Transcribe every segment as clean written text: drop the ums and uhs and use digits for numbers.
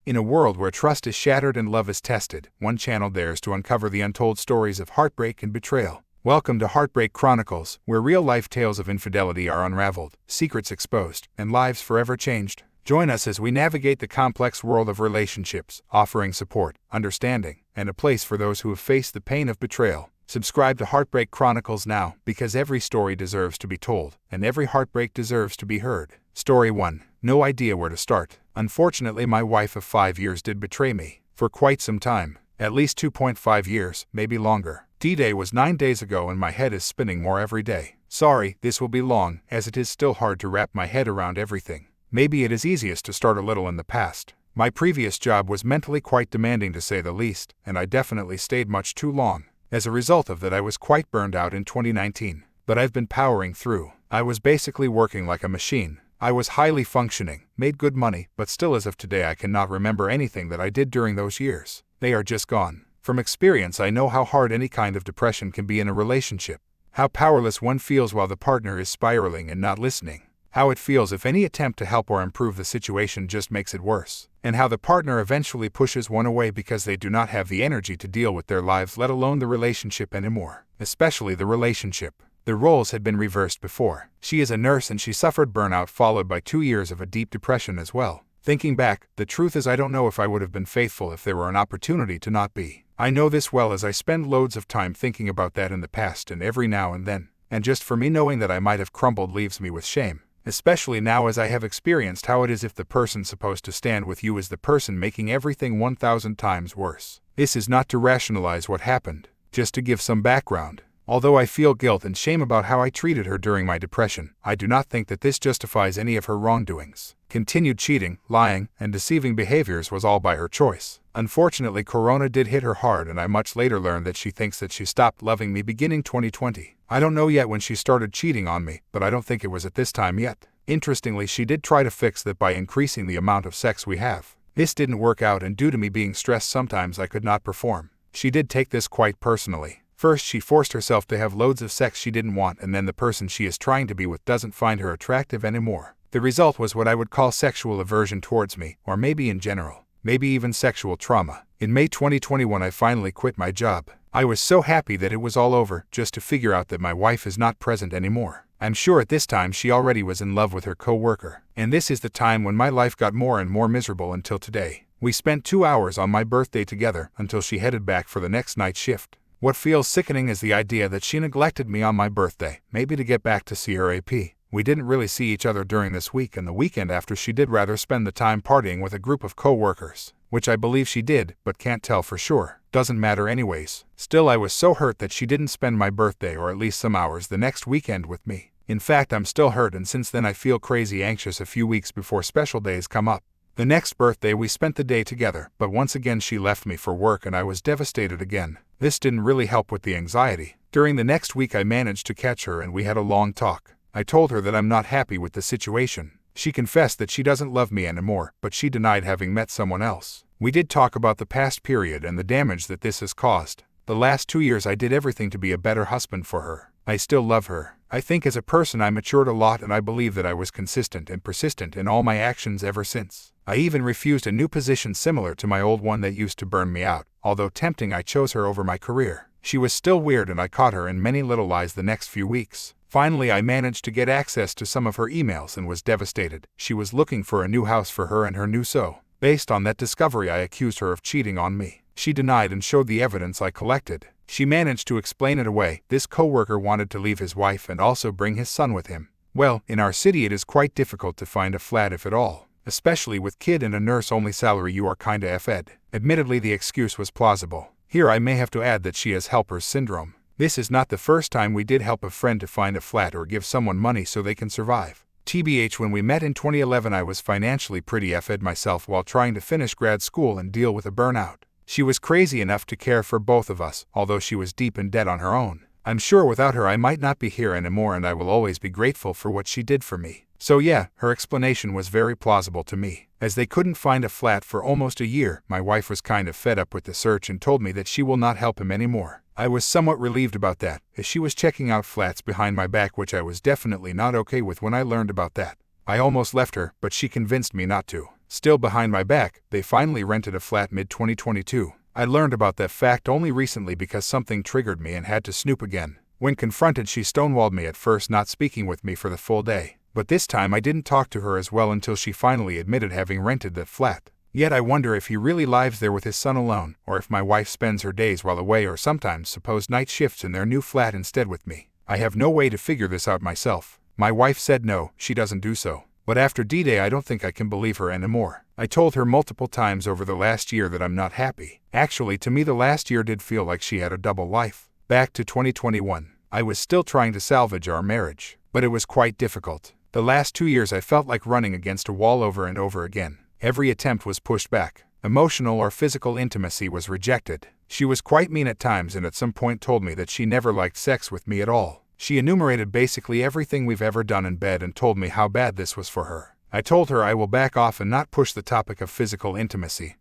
In a world where trust is shattered and love is tested, one channel dares to uncover the untold stories of heartbreak and betrayal. Welcome to Heartbreak Chronicles, where real-life tales of infidelity are unraveled, secrets exposed, and lives forever changed. Join us as we navigate the complex world of relationships, offering support, understanding, and a place for those who have faced the pain of betrayal. Subscribe to Heartbreak Chronicles now, because every story deserves to be told, and every heartbreak deserves to be heard. Story 1. No idea where to start. Unfortunately, my wife of 5 years did betray me. For quite some time. At least 2.5 years, maybe longer. D-Day was 9 days ago and my head is spinning more every day. Sorry, this will be long, as it is still hard to wrap my head around everything. Maybe it is easiest to start a little in the past. My previous job was mentally quite demanding to say the least, and I definitely stayed much too long. As a result of that, I was quite burned out in 2019. But I've been powering through. I was basically working like a machine. I was highly functioning, made good money, but still as of today I cannot remember anything that I did during those years. They are just gone. From experience, I know how hard any kind of depression can be in a relationship. How powerless one feels while the partner is spiraling and not listening. How it feels if any attempt to help or improve the situation just makes it worse. And how the partner eventually pushes one away because they do not have the energy to deal with their lives, let alone the relationship anymore. Especially the relationship. The roles had been reversed before. She is a nurse and she suffered burnout followed by 2 years of a deep depression as well. Thinking back, the truth is I don't know if I would have been faithful if there were an opportunity to not be. I know this well as I spend loads of time thinking about that in the past and every now and then. And just for me knowing that I might have crumbled leaves me with shame. Especially now as I have experienced how it is if the person supposed to stand with you is the person making everything 1,000 times worse. This is not to rationalize what happened, just to give some background. Although I feel guilt and shame about how I treated her during my depression, I do not think that this justifies any of her wrongdoings. Continued cheating, lying, and deceiving behaviors was all by her choice. Unfortunately, Corona did hit her hard and I much later learned that she thinks that she stopped loving me beginning 2020. I don't know yet when she started cheating on me, but I don't think it was at this time yet. Interestingly, she did try to fix that by increasing the amount of sex we have. This didn't work out and due to me being stressed sometimes I could not perform. She did take this quite personally. First, she forced herself to have loads of sex she didn't want and then the person she is trying to be with doesn't find her attractive anymore. The result was what I would call sexual aversion towards me, or maybe in general. Maybe even sexual trauma. In May 2021 I finally quit my job. I was so happy that it was all over, just to figure out that my wife is not present anymore. I'm sure at this time she already was in love with her co-worker. And this is the time when my life got more and more miserable until today. We spent 2 hours on my birthday together until she headed back for the next night shift. What feels sickening is the idea that she neglected me on my birthday, maybe to get back to see her AP. We didn't really see each other during this week and the weekend after she did rather spend the time partying with a group of co-workers. Which I believe she did, but can't tell for sure. Doesn't matter anyways. Still, I was so hurt that she didn't spend my birthday or at least some hours the next weekend with me. In fact, I'm still hurt and since then I feel crazy anxious a few weeks before special days come up. The next birthday we spent the day together, but once again she left me for work and I was devastated again. This didn't really help with the anxiety. During the next week I managed to catch her and we had a long talk. I told her that I'm not happy with the situation. She confessed that she doesn't love me anymore, but she denied having met someone else. We did talk about the past period and the damage that this has caused. The last 2 years I did everything to be a better husband for her. I still love her. I think as a person I matured a lot and I believe that I was consistent and persistent in all my actions ever since. I even refused a new position similar to my old one that used to burn me out. Although tempting, I chose her over my career. She was still weird and I caught her in many little lies the next few weeks. Finally, I managed to get access to some of her emails and was devastated. She was looking for a new house for her and her new so. Based on that discovery, I accused her of cheating on me. She denied and showed the evidence I collected. She managed to explain it away. This co-worker wanted to leave his wife and also bring his son with him. Well, in our city it is quite difficult to find a flat if at all. Especially with kid and a nurse-only salary, you are kinda effed. Admittedly, the excuse was plausible. Here I may have to add that she has helper's syndrome. This is not the first time we did help a friend to find a flat or give someone money so they can survive. TBH, when we met in 2011 I was financially pretty effed myself while trying to finish grad school and deal with a burnout. She was crazy enough to care for both of us, although she was deep in debt on her own. I'm sure without her I might not be here anymore and I will always be grateful for what she did for me. So yeah, her explanation was very plausible to me. As they couldn't find a flat for almost a year, my wife was kind of fed up with the search and told me that she will not help him anymore. I was somewhat relieved about that, as she was checking out flats behind my back, which I was definitely not okay with when I learned about that. I almost left her, but she convinced me not to. Still behind my back, they finally rented a flat mid-2022. I learned about that fact only recently because something triggered me and had to snoop again. When confronted, she stonewalled me at first, not speaking with me for the full day. But this time I didn't talk to her as well until she finally admitted having rented that flat. Yet I wonder if he really lives there with his son alone, or if my wife spends her days while away or sometimes supposed night shifts in their new flat instead with me. I have no way to figure this out myself. My wife said no, she doesn't do so. But after D-Day I don't think I can believe her anymore. I told her multiple times over the last year that I'm not happy. Actually, to me the last year did feel like she had a double life. Back to 2021. I was still trying to salvage our marriage, but it was quite difficult. The last 2 years I felt like running against a wall over and over again. Every attempt was pushed back. Emotional or physical intimacy was rejected. She was quite mean at times and at some point told me that she never liked sex with me at all. She enumerated basically everything we've ever done in bed and told me how bad this was for her. I told her I will back off and not push the topic of physical intimacy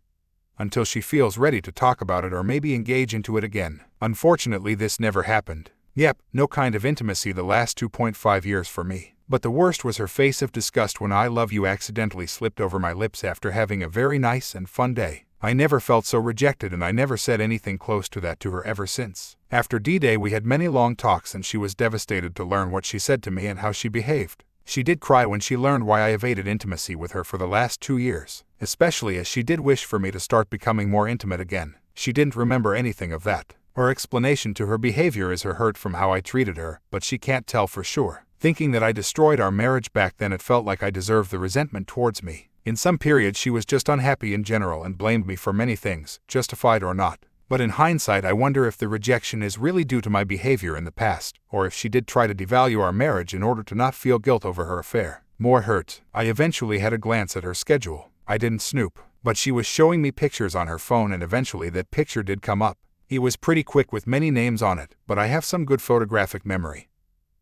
until she feels ready to talk about it or maybe engage into it again. Unfortunately, this never happened. Yep, no kind of intimacy the last 2.5 years for me. But the worst was her face of disgust when I love you accidentally slipped over my lips after having a very nice and fun day. I never felt so rejected and I never said anything close to that to her ever since. After D-Day we had many long talks and she was devastated to learn what she said to me and how she behaved. She did cry when she learned why I evaded intimacy with her for the last 2 years, especially as she did wish for me to start becoming more intimate again. She didn't remember anything of that. Her explanation to her behavior is her hurt from how I treated her, but she can't tell for sure. Thinking that I destroyed our marriage back then, it felt like I deserved the resentment towards me. In some periods she was just unhappy in general and blamed me for many things, justified or not. But in hindsight I wonder if the rejection is really due to my behavior in the past, or if she did try to devalue our marriage in order to not feel guilt over her affair. More hurt. I eventually had a glance at her schedule. I didn't snoop, but she was showing me pictures on her phone and eventually that picture did come up. It was pretty quick with many names on it, but I have some good photographic memory.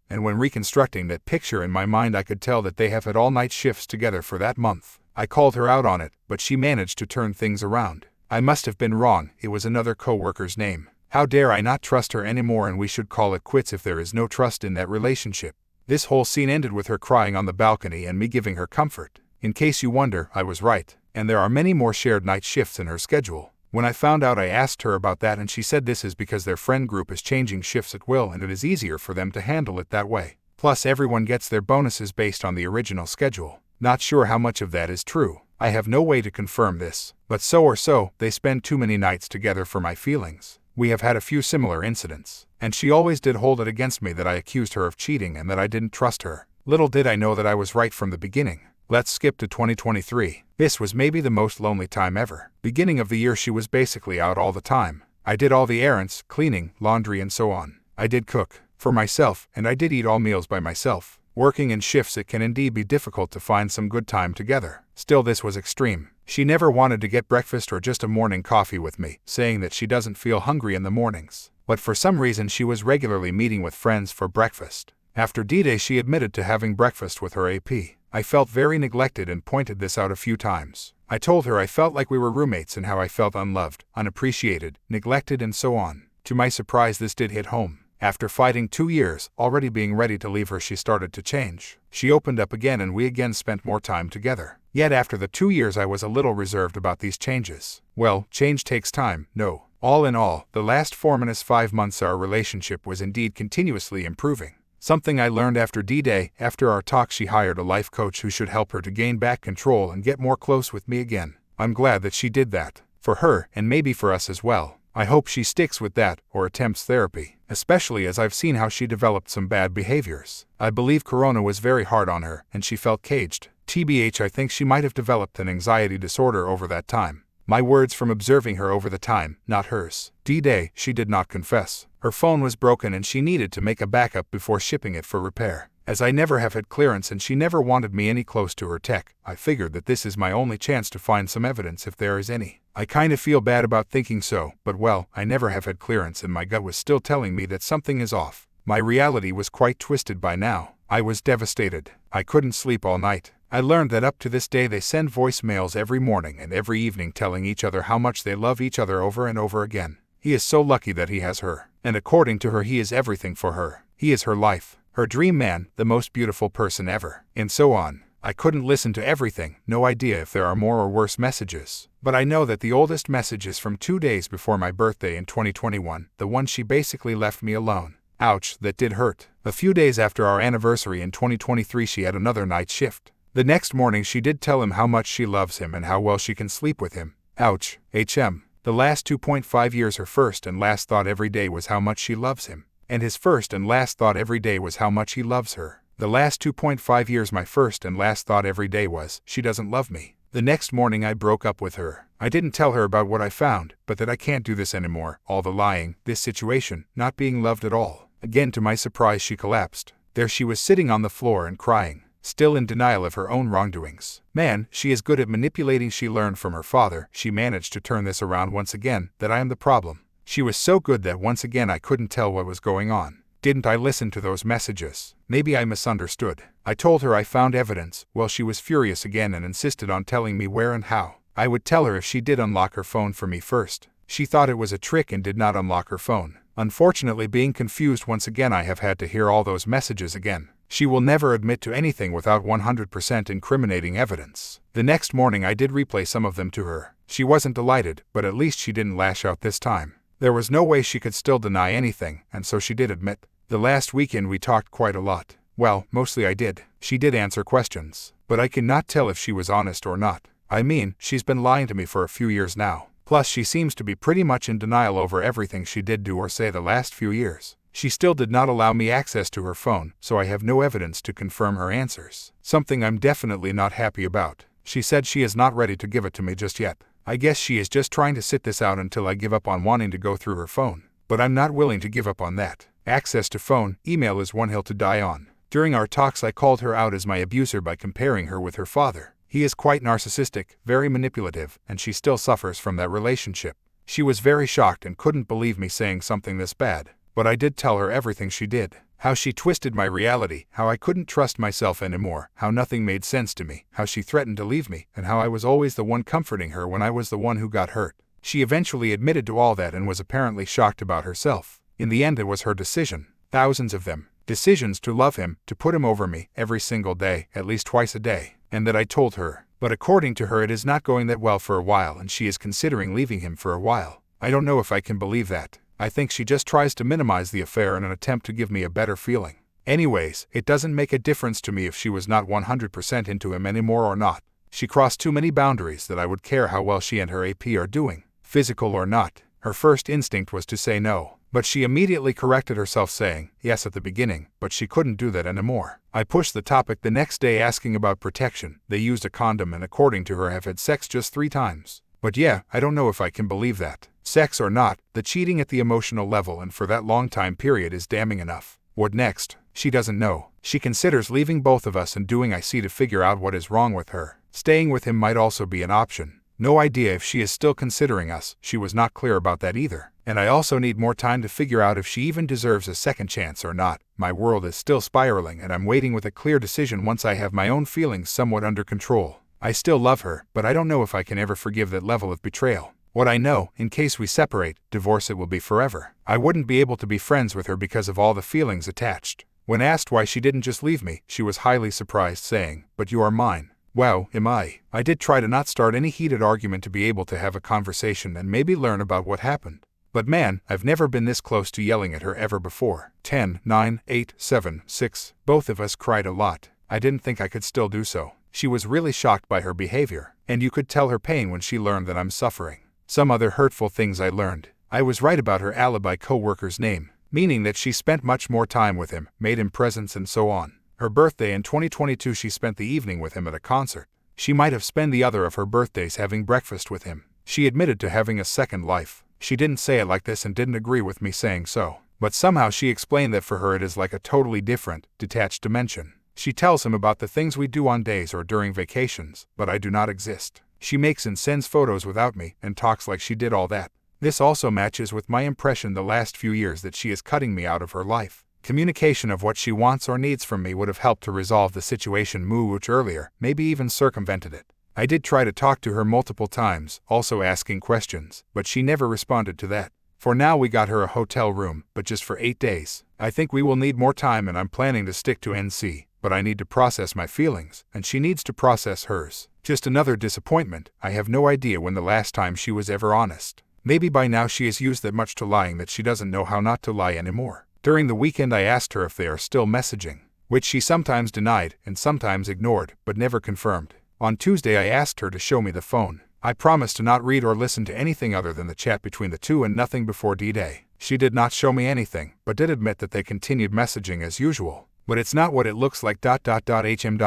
And when reconstructing that picture in my mind I could tell that they have had all-night shifts together for that month. I called her out on it, but she managed to turn things around. I must have been wrong, it was another co-worker's name. How dare I not trust her anymore, and we should call it quits if there is no trust in that relationship. This whole scene ended with her crying on the balcony and me giving her comfort. In case you wonder, I was right, and there are many more shared night shifts in her schedule. When I found out I asked her about that and she said this is because their friend group is changing shifts at will and it is easier for them to handle it that way. Plus everyone gets their bonuses based on the original schedule. Not sure how much of that is true. I have no way to confirm this, but so or so, they spend too many nights together for my feelings. We have had a few similar incidents, and she always did hold it against me that I accused her of cheating and that I didn't trust her. Little did I know that I was right from the beginning. Let's skip to 2023. This was maybe the most lonely time ever. Beginning of the year she was basically out all the time. I did all the errands, cleaning, laundry and so on. I did cook for myself and I did eat all meals by myself. Working in shifts it can indeed be difficult to find some good time together. Still, this was extreme. She never wanted to get breakfast or just a morning coffee with me, saying that she doesn't feel hungry in the mornings. But for some reason she was regularly meeting with friends for breakfast. After D-Day she admitted to having breakfast with her AP. I felt very neglected and pointed this out a few times. I told her I felt like we were roommates and how I felt unloved, unappreciated, neglected and so on. To my surprise this did hit home. After fighting 2 years, already being ready to leave her, she started to change. She opened up again and we again spent more time together. Yet after the 2 years I was a little reserved about these changes. Well, change takes time, no. All in all, the last 4-5 months our relationship was indeed continuously improving. Something I learned after D-Day. After our talk she hired a life coach who should help her to gain back control and get more close with me again. I'm glad that she did that. For her, and maybe for us as well. I hope she sticks with that, or attempts therapy, especially as I've seen how she developed some bad behaviors. I believe Corona was very hard on her, and she felt caged. TBH, I think she might have developed an anxiety disorder over that time. My words from observing her over the time, not hers. D-Day, she did not confess. Her phone was broken and she needed to make a backup before shipping it for repair. As I never have had clearance and she never wanted me any close to her tech, I figured that this is my only chance to find some evidence if there is any. I kind of feel bad about thinking so, but well, I never have had clearance and my gut was still telling me that something is off. My reality was quite twisted by now. I was devastated. I couldn't sleep all night. I learned that up to this day they send voicemails every morning and every evening telling each other how much they love each other over and over again. He is so lucky that he has her. And according to her he is everything for her. He is her life, her dream man, the most beautiful person ever, and so on. I couldn't listen to everything, no idea if there are more or worse messages. But I know that the oldest message is from 2 days before my birthday in 2021, the one she basically left me alone. Ouch, that did hurt. A few days after our anniversary in 2023 she had another night shift. The next morning she did tell him how much she loves him and how well she can sleep with him. Ouch, The last 2.5 years her first and last thought every day was how much she loves him. And his first and last thought every day was how much he loves her. The last 2.5 years my first and last thought every day was, she doesn't love me. The next morning I broke up with her. I didn't tell her about what I found, but that I can't do this anymore, all the lying, this situation, not being loved at all. Again to my surprise she collapsed. There she was sitting on the floor and crying, still in denial of her own wrongdoings. Man, she is good at manipulating. She learned from her father. She managed to turn this around once again, that I am the problem. She was so good that once again I couldn't tell what was going on. Didn't I listen to those messages? Maybe I misunderstood. I told her I found evidence. Well, she was furious again and insisted on telling me where and how. I would tell her if she did unlock her phone for me first. She thought it was a trick and did not unlock her phone. Unfortunately, being confused once again, I have had to hear all those messages again. She will never admit to anything without 100% incriminating evidence. The next morning I did replay some of them to her. She wasn't delighted, but at least she didn't lash out this time. There was no way she could still deny anything, and so she did admit. The last weekend we talked quite a lot. Well, mostly I did. She did answer questions, but I cannot tell if she was honest or not. I mean, she's been lying to me for a few years now. Plus, she seems to be pretty much in denial over everything she did do or say the last few years. She still did not allow me access to her phone, so I have no evidence to confirm her answers. Something I'm definitely not happy about. She said she is not ready to give it to me just yet. I guess she is just trying to sit this out until I give up on wanting to go through her phone. But I'm not willing to give up on that. Access to phone, email is one hill to die on. During our talks I called her out as my abuser by comparing her with her father. He is quite narcissistic, very manipulative, and she still suffers from that relationship. She was very shocked and couldn't believe me saying something this bad. But I did tell her everything she did. How she twisted my reality, how I couldn't trust myself anymore, how nothing made sense to me, how she threatened to leave me, and how I was always the one comforting her when I was the one who got hurt. She eventually admitted to all that and was apparently shocked about herself. In the end it was her decision. Thousands of them. Decisions to love him, to put him over me, every single day, at least twice a day. And that I told her. But according to her it is not going that well for a while and she is considering leaving him for a while. I don't know if I can believe that. I think she just tries to minimize the affair in an attempt to give me a better feeling. Anyways, it doesn't make a difference to me if she was not 100% into him anymore or not. She crossed too many boundaries that I would care how well she and her AP are doing, physical or not. Her first instinct was to say no. But she immediately corrected herself saying yes at the beginning, but she couldn't do that anymore. I pushed the topic the next day asking about protection. They used a condom and according to her have had sex just 3 times. But yeah, I don't know if I can believe that. Sex or not, the cheating at the emotional level and for that long time period is damning enough. What next? She doesn't know. She considers leaving both of us and doing IC to figure out what is wrong with her. Staying with him might also be an option. No idea if she is still considering us. She was not clear about that either. And I also need more time to figure out if she even deserves a second chance or not. My world is still spiraling and I'm waiting with a clear decision once I have my own feelings somewhat under control. I still love her, but I don't know if I can ever forgive that level of betrayal. What I know, in case we separate, divorce it will be forever. I wouldn't be able to be friends with her because of all the feelings attached. When asked why she didn't just leave me, she was highly surprised saying, "But you are mine." Wow, am I? I did try to not start any heated argument to be able to have a conversation and maybe learn about what happened. But man, I've never been this close to yelling at her ever before. 10, 9, 8, 7, 6. Both of us cried a lot. I didn't think I could still do so. She was really shocked by her behavior, and you could tell her pain when she learned that I'm suffering. Some other hurtful things I learned. I was right about her alibi co-worker's name, meaning that she spent much more time with him, made him presents and so on. Her birthday in 2022 she spent the evening with him at a concert. She might have spent the other of her birthdays having breakfast with him. She admitted to having a second life. She didn't say it like this and didn't agree with me saying so. But somehow she explained that for her it is like a totally different, detached dimension. She tells him about the things we do on days or during vacations, but I do not exist. She makes and sends photos without me and talks like she did all that. This also matches with my impression the last few years that she is cutting me out of her life. Communication of what she wants or needs from me would have helped to resolve the situation much earlier, maybe even circumvented it. I did try to talk to her multiple times, also asking questions, but she never responded to that. For now we got her a hotel room, but just for 8 days. I think we will need more time and I'm planning to stick to NC. but I need to process my feelings, and she needs to process hers. Just another disappointment. I have no idea when the last time she was ever honest. Maybe by now she has used that much to lying that she doesn't know how not to lie anymore. During the weekend I asked her if they are still messaging, which she sometimes denied and sometimes ignored, but never confirmed. On Tuesday I asked her to show me the phone. I promised to not read or listen to anything other than the chat between the two and nothing before D-Day. She did not show me anything, but did admit that they continued messaging as usual. But it's not what it looks like. HM.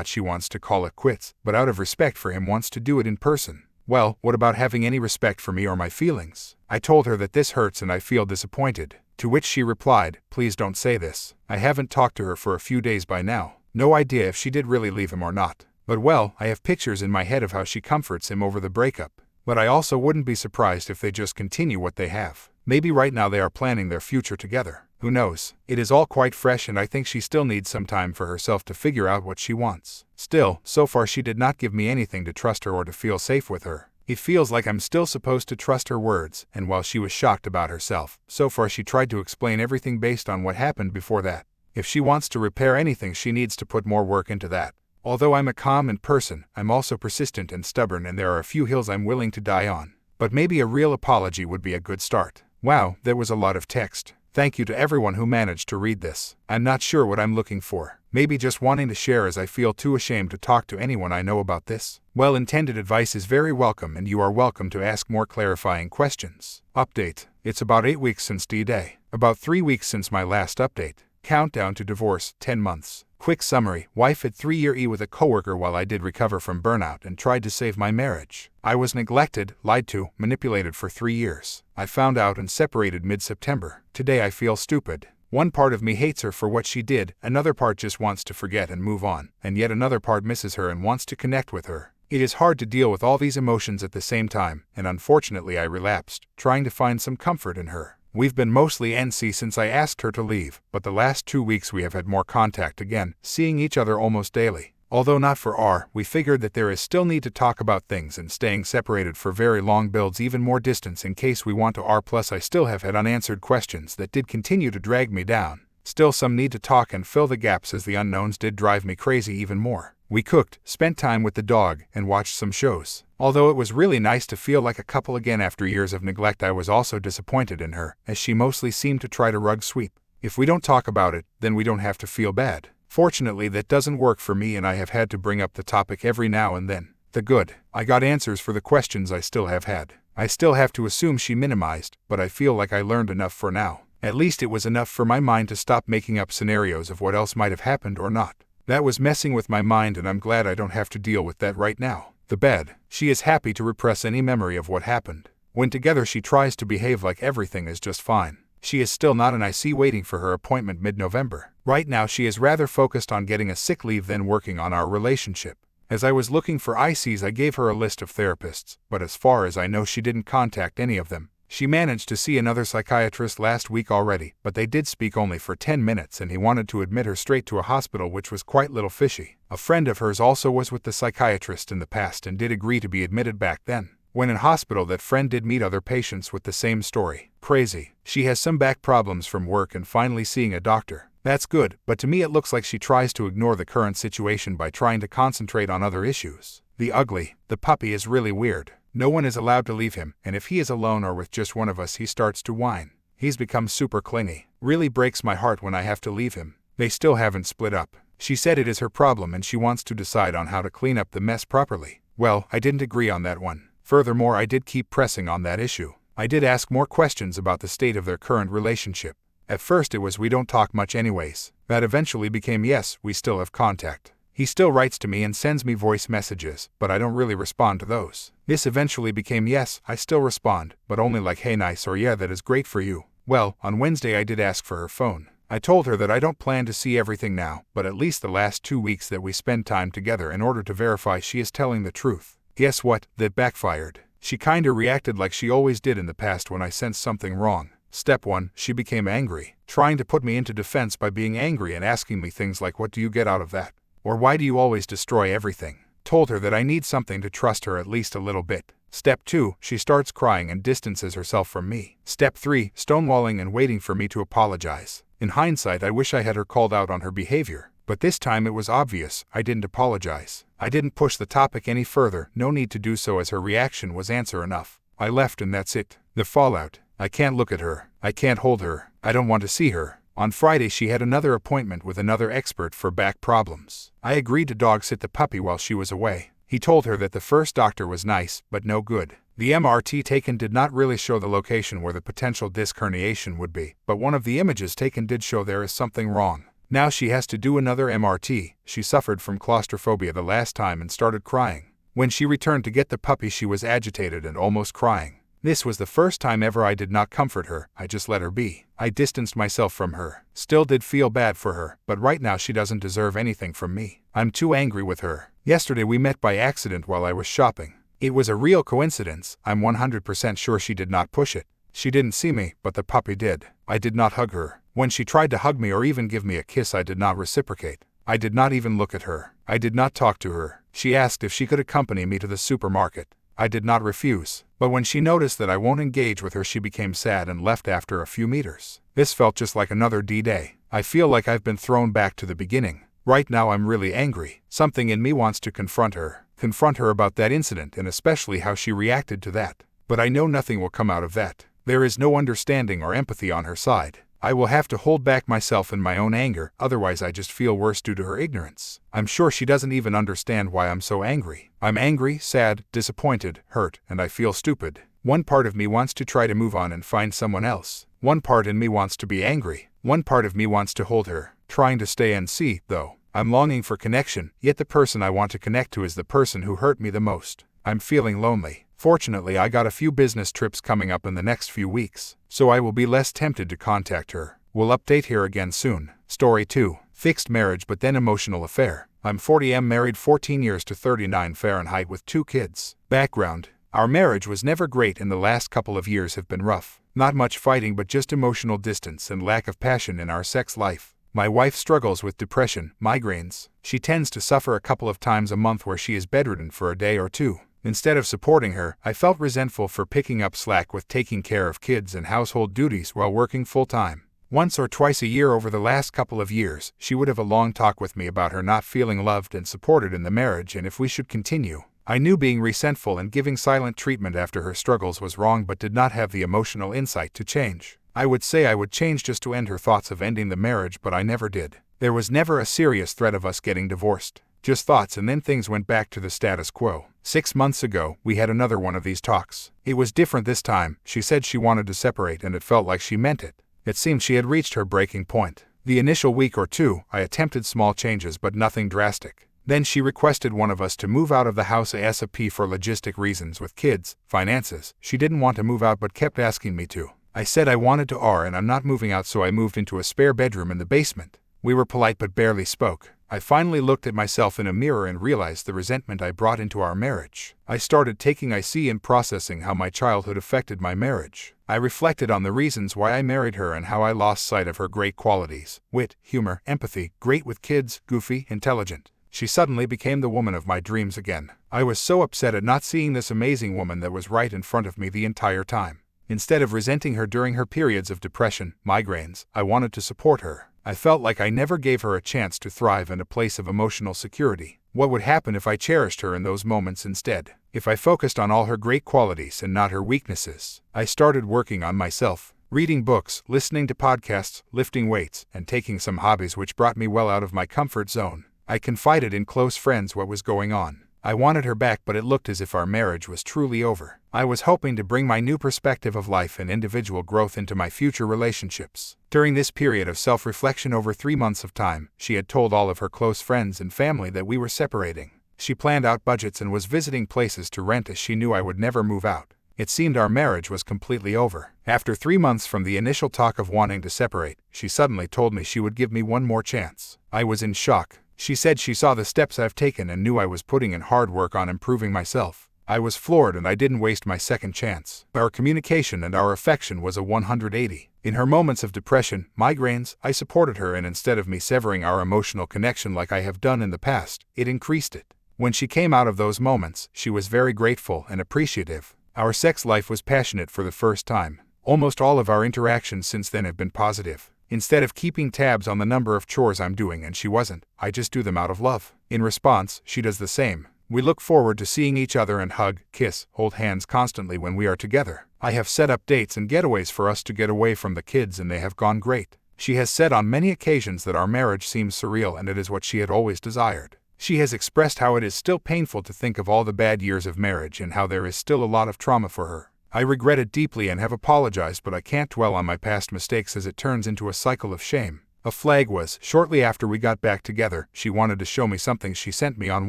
She wants to call it quits, but out of respect for him wants to do it in person. Well, what about having any respect for me or my feelings? I told her that this hurts and I feel disappointed. To which she replied, "Please don't say this. I haven't talked to her for a few days by now. No idea if she did really leave him or not. But well, I have pictures in my head of how she comforts him over the breakup. But I also wouldn't be surprised if they just continue what they have. Maybe right now they are planning their future together. Who knows? It is all quite fresh and I think she still needs some time for herself to figure out what she wants. Still, so far she did not give me anything to trust her or to feel safe with her. It feels like I'm still supposed to trust her words, and while she was shocked about herself, so far she tried to explain everything based on what happened before that. If she wants to repair anything, she needs to put more work into that. Although I'm a calm person, I'm also persistent and stubborn, and there are a few hills I'm willing to die on. But maybe a real apology would be a good start." Wow, there was a lot of text. Thank you to everyone who managed to read this. I'm not sure what I'm looking for. Maybe just wanting to share, as I feel too ashamed to talk to anyone I know about this. Well-intended advice is very welcome, and you are welcome to ask more clarifying questions. Update. It's about 8 weeks since D-Day. About 3 weeks since my last update. Countdown to divorce, 10 months. Quick summary. Wife had 3-year with a coworker while I did recover from burnout and tried to save my marriage. I was neglected, lied to, manipulated for 3 years. I found out and separated mid-September. Today I feel stupid. One part of me hates her for what she did, another part just wants to forget and move on, and yet another part misses her and wants to connect with her. It is hard to deal with all these emotions at the same time, and unfortunately I relapsed, trying to find some comfort in her. We've been mostly NC since I asked her to leave, but the last 2 weeks we have had more contact again, seeing each other almost daily. Although not for R, we figured that there is still need to talk about things, and staying separated for very long builds even more distance in case we want to R. Plus I still have had unanswered questions that did continue to drag me down. Still some need to talk and fill the gaps, as the unknowns did drive me crazy even more. We cooked, spent time with the dog, and watched some shows. Although it was really nice to feel like a couple again after years of neglect, I was also disappointed in her, as she mostly seemed to try to rug sweep. If we don't talk about it, then we don't have to feel bad. Fortunately, that doesn't work for me, and I have had to bring up the topic every now and then. The good. I got answers for the questions I still have had. I still have to assume she minimized, but I feel like I learned enough for now. At least it was enough for my mind to stop making up scenarios of what else might have happened or not. That was messing with my mind, and I'm glad I don't have to deal with that right now. The bed. She is happy to repress any memory of what happened. When together she tries to behave like everything is just fine. She is still not in IC, waiting for her appointment mid-November. Right now she is rather focused on getting a sick leave than working on our relationship. As I was looking for ICs, I gave her a list of therapists, but as far as I know she didn't contact any of them. She managed to see another psychiatrist last week already, but they did speak only for 10 minutes and he wanted to admit her straight to a hospital, which was quite little fishy. A friend of hers also was with the psychiatrist in the past and did agree to be admitted back then. When in hospital, that friend did meet other patients with the same story. Crazy. She has some back problems from work and finally seeing a doctor. That's good, but to me it looks like she tries to ignore the current situation by trying to concentrate on other issues. The ugly. The puppy is really weird. No one is allowed to leave him, and if he is alone or with just one of us, he starts to whine. He's become super clingy. Really breaks my heart when I have to leave him. They still haven't split up. She said it is her problem and she wants to decide on how to clean up the mess properly. Well, I didn't agree on that one. Furthermore, I did keep pressing on that issue. I did ask more questions about the state of their current relationship. At first it was we don't talk much anyways. That eventually became yes, we still have contact. He still writes to me and sends me voice messages, but I don't really respond to those. This eventually became yes, I still respond, but only like hey nice or yeah that is great for you. Well, on Wednesday I did ask for her phone. I told her that I don't plan to see everything now, but at least the last 2 weeks that we spend time together in order to verify she is telling the truth. Guess what? That backfired. She kinda reacted like she always did in the past when I sensed something wrong. Step 1, she became angry, trying to put me into defense by being angry and asking me things like, what do you get out of that? Or why do you always destroy everything? Told her that I need something to trust her at least a little bit. Step 2, she starts crying and distances herself from me. Step 3, stonewalling and waiting for me to apologize. In hindsight, I wish I had her called out on her behavior. But this time it was obvious. I didn't apologize. I didn't push the topic any further, no need to do so as her reaction was answer enough. I left and that's it. The fallout. I can't look at her. I can't hold her. I don't want to see her. On Friday she had another appointment with another expert for back problems. I agreed to dog sit the puppy while she was away. He told her that the first doctor was nice, but no good. The MRT taken did not really show the location where the potential disc herniation would be, but one of the images taken did show there is something wrong. Now she has to do another MRT. She suffered from claustrophobia the last time and started crying. When she returned to get the puppy she was agitated and almost crying. This was the first time ever I did not comfort her, I just let her be. I distanced myself from her. Still did feel bad for her, but right now she doesn't deserve anything from me. I'm too angry with her. Yesterday we met by accident while I was shopping. It was a real coincidence. I'm 100% sure she did not push it. She didn't see me, but the puppy did. I did not hug her. When she tried to hug me or even give me a kiss, I did not reciprocate. I did not even look at her. I did not talk to her. She asked if she could accompany me to the supermarket. I did not refuse. But when she noticed that I won't engage with her, she became sad and left after a few meters. This felt just like another D-Day. I feel like I've been thrown back to the beginning. Right now I'm really angry. Something in me wants to confront her. Confront her about that incident and especially how she reacted to that. But I know nothing will come out of that. There is no understanding or empathy on her side. I will have to hold back myself in my own anger, otherwise I just feel worse due to her ignorance. I'm sure she doesn't even understand why I'm so angry. I'm angry, sad, disappointed, hurt, and I feel stupid. One part of me wants to try to move on and find someone else. One part in me wants to be angry. One part of me wants to hold her, trying to stay and see, though. I'm longing for connection, yet the person I want to connect to is the person who hurt me the most. I'm feeling lonely. Fortunately, I got a few business trips coming up in the next few weeks, so I will be less tempted to contact her. We'll update here again soon. Story 2. Fixed marriage but then emotional affair. I'm 40, married 14 years to 39 Fahrenheit with 2 kids. Background. Our marriage was never great and the last couple of years have been rough. Not much fighting but just emotional distance and lack of passion in our sex life. My wife struggles with depression, migraines. She tends to suffer a couple of times a month where she is bedridden for a day or two. Instead of supporting her, I felt resentful for picking up slack with taking care of kids and household duties while working full-time. Once or twice a year over the last couple of years, she would have a long talk with me about her not feeling loved and supported in the marriage and if we should continue. I knew being resentful and giving silent treatment after her struggles was wrong but did not have the emotional insight to change. I would say I would change just to end her thoughts of ending the marriage, but I never did. There was never a serious threat of us getting divorced. Just thoughts, and then things went back to the status quo. 6 months ago, we had another one of these talks. It was different this time. She said she wanted to separate and it felt like she meant it. It seemed she had reached her breaking point. The initial week or two, I attempted small changes but nothing drastic. Then she requested one of us to move out of the house ASAP for logistic reasons with kids, finances. She didn't want to move out but kept asking me to. I said I wanted to and I'm not moving out, so I moved into a spare bedroom in the basement. We were polite but barely spoke. I finally looked at myself in a mirror and realized the resentment I brought into our marriage. I started taking IC and processing how my childhood affected my marriage. I reflected on the reasons why I married her and how I lost sight of her great qualities: wit, humor, empathy, great with kids, goofy, intelligent. She suddenly became the woman of my dreams again. I was so upset at not seeing this amazing woman that was right in front of me the entire time. Instead of resenting her during her periods of depression, migraines, I wanted to support her. I felt like I never gave her a chance to thrive and a place of emotional security. What would happen if I cherished her in those moments instead? If I focused on all her great qualities and not her weaknesses? I started working on myself, reading books, listening to podcasts, lifting weights, and taking some hobbies which brought me well out of my comfort zone. I confided in close friends what was going on. I wanted her back, but it looked as if our marriage was truly over. I was hoping to bring my new perspective of life and individual growth into my future relationships. During this period of self-reflection over 3 months of time, she had told all of her close friends and family that we were separating. She planned out budgets and was visiting places to rent as she knew I would never move out. It seemed our marriage was completely over. After 3 months from the initial talk of wanting to separate, she suddenly told me she would give me one more chance. I was in shock. She said she saw the steps I've taken and knew I was putting in hard work on improving myself. I was floored and I didn't waste my second chance. Our communication and our affection was a 180. In her moments of depression, migraines, I supported her, and instead of me severing our emotional connection like I have done in the past, it increased it. When she came out of those moments, she was very grateful and appreciative. Our sex life was passionate for the first time. Almost all of our interactions since then have been positive. Instead of keeping tabs on the number of chores I'm doing and she wasn't, I just do them out of love. In response, she does the same. We look forward to seeing each other and hug, kiss, hold hands constantly when we are together. I have set up dates and getaways for us to get away from the kids and they have gone great. She has said on many occasions that our marriage seems surreal and it is what she had always desired. She has expressed how it is still painful to think of all the bad years of marriage and how there is still a lot of trauma for her. I regret it deeply and have apologized, but I can't dwell on my past mistakes as it turns into a cycle of shame. A flag was, shortly after we got back together, she wanted to show me something she sent me on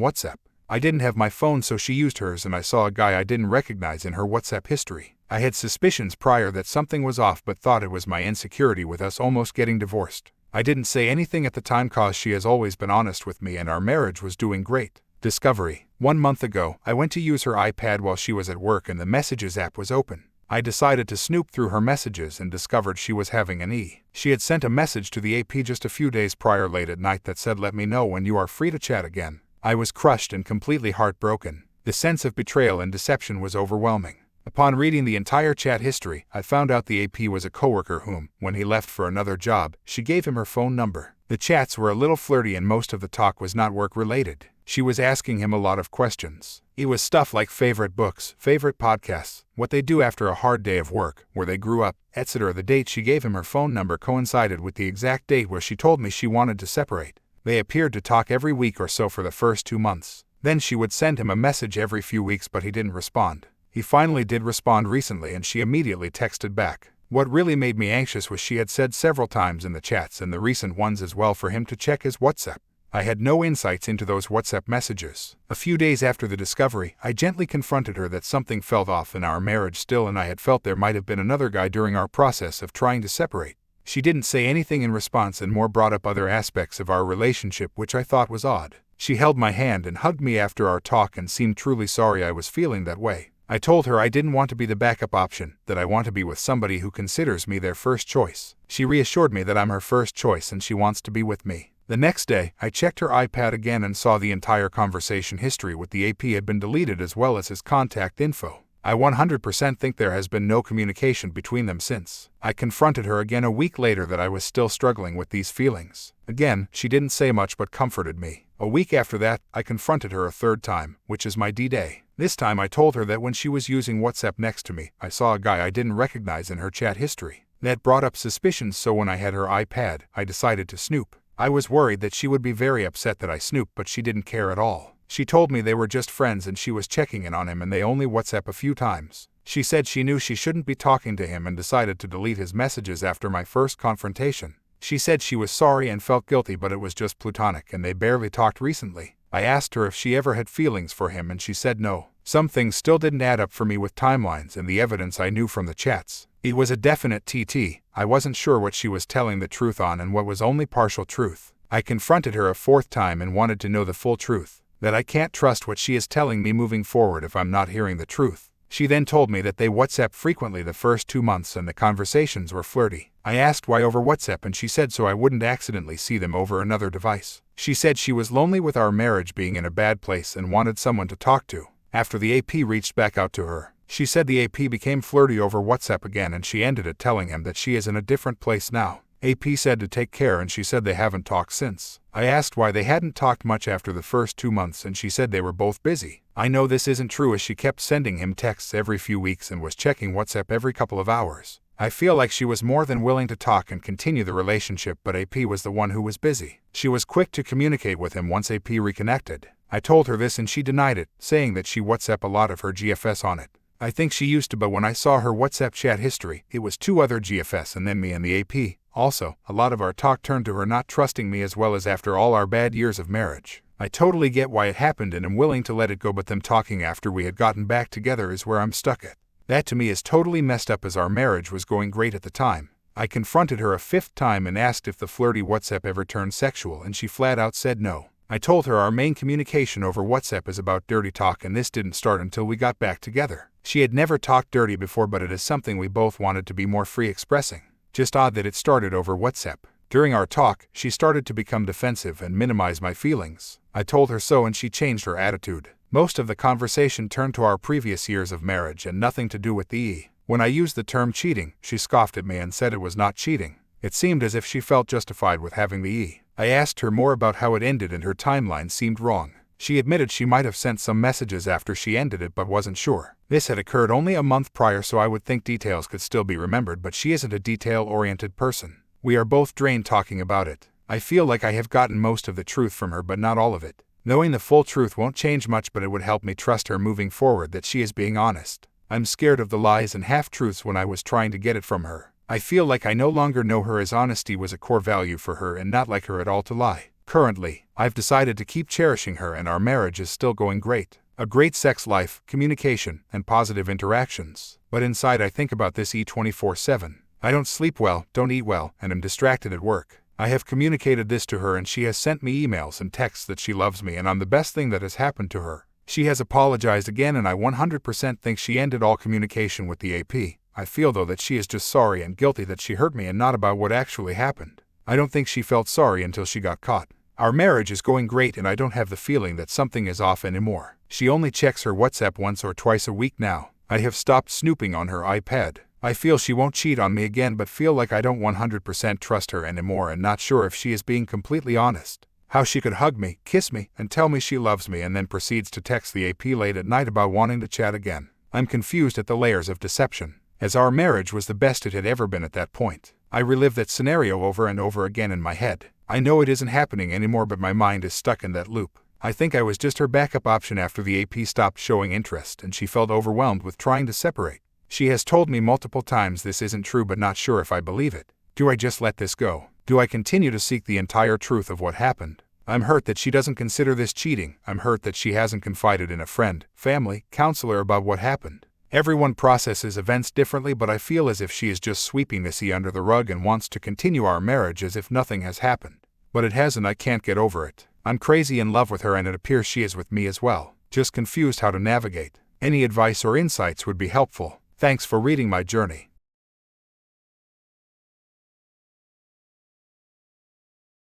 WhatsApp. I didn't have my phone so she used hers and I saw a guy I didn't recognize in her WhatsApp history. I had suspicions prior that something was off but thought it was my insecurity with us almost getting divorced. I didn't say anything at the time cause she has always been honest with me and our marriage was doing great. Discovery. 1 month ago, I went to use her iPad while she was at work and the Messages app was open. I decided to snoop through her messages and discovered she was having an E. She had sent a message to the AP just a few days prior late at night that said, "Let me know when you are free to chat again." I was crushed and completely heartbroken. The sense of betrayal and deception was overwhelming. Upon reading the entire chat history, I found out the AP was a coworker whom, when he left for another job, she gave him her phone number. The chats were a little flirty and most of the talk was not work-related. She was asking him a lot of questions. It was stuff like favorite books, favorite podcasts, what they do after a hard day of work, where they grew up, etc. The date she gave him her phone number coincided with the exact date where she told me she wanted to separate. They appeared to talk every week or so for the first 2 months. Then she would send him a message every few weeks but he didn't respond. He finally did respond recently and she immediately texted back. What really made me anxious was she had said several times in the chats and the recent ones as well for him to check his WhatsApp. I had no insights into those WhatsApp messages. A few days after the discovery, I gently confronted her that something felt off in our marriage still and I had felt there might have been another guy during our process of trying to separate. She didn't say anything in response and more brought up other aspects of our relationship which I thought was odd. She held my hand and hugged me after our talk and seemed truly sorry I was feeling that way. I told her I didn't want to be the backup option, that I want to be with somebody who considers me their first choice. She reassured me that I'm her first choice and she wants to be with me. The next day, I checked her iPad again and saw the entire conversation history with the AP had been deleted as well as his contact info. I 100% think there has been no communication between them since. I confronted her again a week later that I was still struggling with these feelings. Again, she didn't say much but comforted me. A week after that, I confronted her a third time, which is my D-Day. This time I told her that when she was using WhatsApp next to me, I saw a guy I didn't recognize in her chat history. That brought up suspicions, so when I had her iPad, I decided to snoop. I was worried that she would be very upset that I snooped, but she didn't care at all. She told me they were just friends and she was checking in on him and they only WhatsApp a few times. She said she knew she shouldn't be talking to him and decided to delete his messages after my first confrontation. She said she was sorry and felt guilty but it was just platonic and they barely talked recently. I asked her if she ever had feelings for him and she said no. Some things still didn't add up for me with timelines and the evidence I knew from the chats. It was a definite TT. I wasn't sure what she was telling the truth on and what was only partial truth. I confronted her a fourth time and wanted to know the full truth. That I can't trust what she is telling me moving forward if I'm not hearing the truth. She then told me that they WhatsApp frequently the first 2 months and the conversations were flirty. I asked why over WhatsApp and she said so I wouldn't accidentally see them over another device. She said she was lonely with our marriage being in a bad place and wanted someone to talk to. After the AP reached back out to her, she said the AP became flirty over WhatsApp again and she ended it telling him that she is in a different place now. AP said to take care and she said they haven't talked since. I asked why they hadn't talked much after the first 2 months and she said they were both busy. I know this isn't true as she kept sending him texts every few weeks and was checking WhatsApp every couple of hours. I feel like she was more than willing to talk and continue the relationship but AP was the one who was busy. She was quick to communicate with him once AP reconnected. I told her this and she denied it, saying that she WhatsApp a lot of her GFS on it. I think she used to, but when I saw her WhatsApp chat history, it was 2 other GFS and then me and the AP. Also, a lot of our talk turned to her not trusting me as well as after all our bad years of marriage. I totally get why it happened and am willing to let it go, but them talking after we had gotten back together is where I'm stuck at. That to me is totally messed up as our marriage was going great at the time. I confronted her a 5th time and asked if the flirty WhatsApp ever turned sexual and she flat out said no. I told her our main communication over WhatsApp is about dirty talk and this didn't start until we got back together. She had never talked dirty before but it is something we both wanted to be more free expressing. Just odd that it started over WhatsApp. During our talk, she started to become defensive and minimize my feelings. I told her so and she changed her attitude. Most of the conversation turned to our previous years of marriage and nothing to do with the E. When I used the term cheating, she scoffed at me and said it was not cheating. It seemed as if she felt justified with having the E. I asked her more about how it ended and her timeline seemed wrong. She admitted she might have sent some messages after she ended it but wasn't sure. This had occurred only a month prior, so I would think details could still be remembered, but she isn't a detail-oriented person. We are both drained talking about it. I feel like I have gotten most of the truth from her but not all of it. Knowing the full truth won't change much, but it would help me trust her moving forward that she is being honest. I'm scared of the lies and half-truths when I was trying to get it from her. I feel like I no longer know her, as honesty was a core value for her and not like her at all to lie. Currently, I've decided to keep cherishing her and our marriage is still going great. A great sex life, communication, and positive interactions. But inside I think about this E24/7. I don't sleep well, don't eat well, and am distracted at work. I have communicated this to her and she has sent me emails and texts that she loves me and I'm the best thing that has happened to her. She has apologized again and I 100% think she ended all communication with the AP. I feel though that she is just sorry and guilty that she hurt me and not about what actually happened. I don't think she felt sorry until she got caught. Our marriage is going great and I don't have the feeling that something is off anymore. She only checks her WhatsApp once or twice a week now. I have stopped snooping on her iPad. I feel she won't cheat on me again but feel like I don't 100% trust her anymore and not sure if she is being completely honest. How she could hug me, kiss me, and tell me she loves me and then proceeds to text the AP late at night about wanting to chat again. I'm confused at the layers of deception. As our marriage was the best it had ever been at that point. I relive that scenario over and over again in my head. I know it isn't happening anymore but my mind is stuck in that loop. I think I was just her backup option after the AP stopped showing interest and she felt overwhelmed with trying to separate. She has told me multiple times this isn't true but not sure if I believe it. Do I just let this go? Do I continue to seek the entire truth of what happened? I'm hurt that she doesn't consider this cheating. I'm hurt that she hasn't confided in a friend, family, counselor about what happened. Everyone processes events differently but I feel as if she is just sweeping this under the rug and wants to continue our marriage as if nothing has happened. But it has and I can't get over it. I'm crazy in love with her and it appears she is with me as well. Just confused how to navigate. Any advice or insights would be helpful. Thanks for reading my journey.